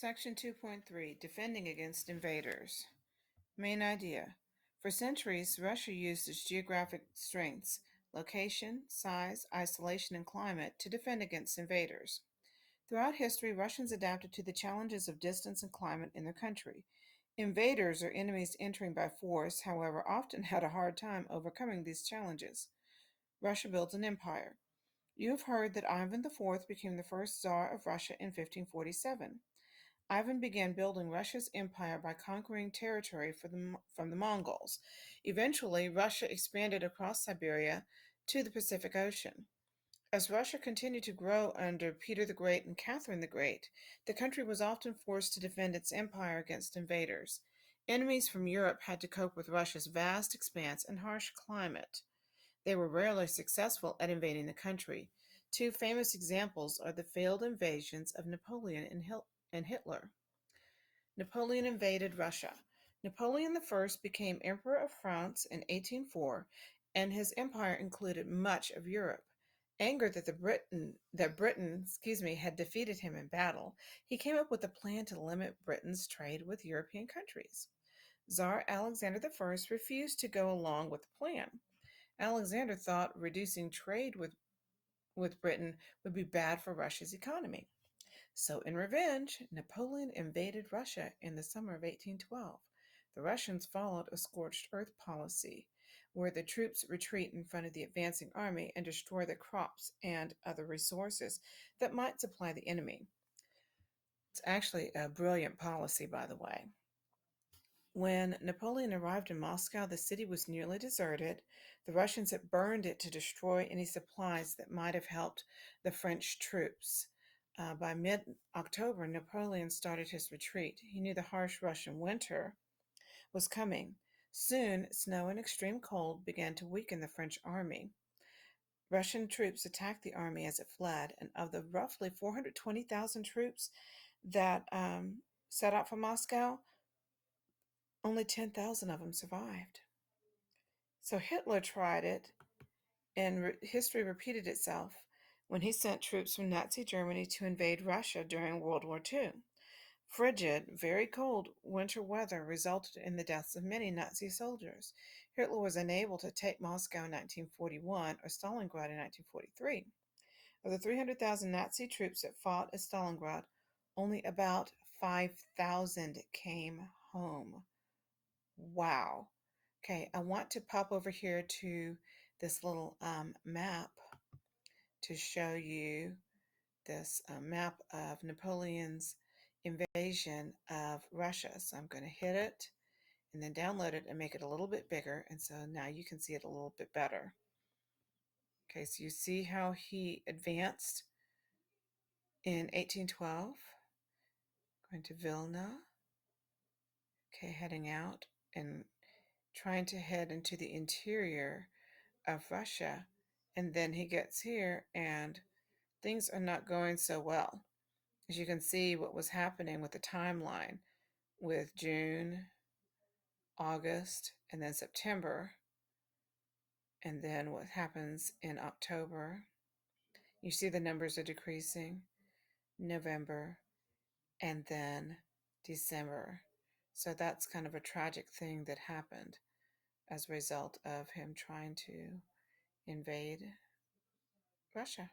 Section 2.3 Defending Against Invaders. Main idea. For centuries, Russia used its geographic strengths, location, size, isolation, and climate to defend against invaders. Throughout history, Russians adapted to the challenges of distance and climate in their country. Invaders, or enemies entering by force, however, often had a hard time overcoming these challenges. Russia built an empire. You have heard that Ivan IV became the first Tsar of Russia in 1547. Ivan began building Russia's empire by conquering territory from the Mongols. Eventually, Russia expanded across Siberia to the Pacific Ocean. As Russia continued to grow under Peter the Great and Catherine the Great, the country was often forced to defend its empire against invaders. Enemies from Europe had to cope with Russia's vast expanse and harsh climate. They were rarely successful at invading the country. Two famous examples are the failed invasions of Napoleon and Hitler. Napoleon invaded Russia. Napoleon I became Emperor of France in 1804, and his empire included much of Europe. Angered that Britain had defeated him in battle, he came up with a plan to limit Britain's trade with European countries. Tsar Alexander I refused to go along with the plan. Alexander thought reducing trade with Britain would be bad for Russia's economy. So, in revenge, Napoleon invaded Russia in the summer of 1812. The Russians followed a scorched earth policy, where the troops retreat in front of the advancing army and destroy the crops and other resources that might supply the enemy. It's actually a brilliant policy, by the way. When Napoleon arrived in Moscow, the city was nearly deserted. The Russians had burned it to destroy any supplies that might have helped the French troops. By mid-October, Napoleon started his retreat. He knew the harsh Russian winter was coming. Soon, snow and extreme cold began to weaken the French army. Russian troops attacked the army as it fled, and of the roughly 420,000 troops that set out for Moscow, only 10,000 of them survived. So Hitler tried it, and history repeated itself when he sent troops from Nazi Germany to invade Russia during World War II. Frigid, very cold winter weather resulted in the deaths of many Nazi soldiers. Hitler was unable to take Moscow in 1941 or Stalingrad in 1943. Of the 300,000 Nazi troops that fought at Stalingrad, only about 5,000 came home. Wow. Okay, I want to pop over here to this little map to show you this map of Napoleon's invasion of Russia. So I'm going to hit it and then download it and make it a little bit bigger. And so now you can see it a little bit better. Okay, so you see how he advanced in 1812, going to Vilna, okay, heading out and trying to head into the interior of Russia. And then he gets here and things are not going so well. As you can see what was happening with the timeline with June, August, and then September, and then what happens in October. You see the numbers are decreasing, November, and then December. So that's kind of a tragic thing that happened as a result of him trying to invade Russia.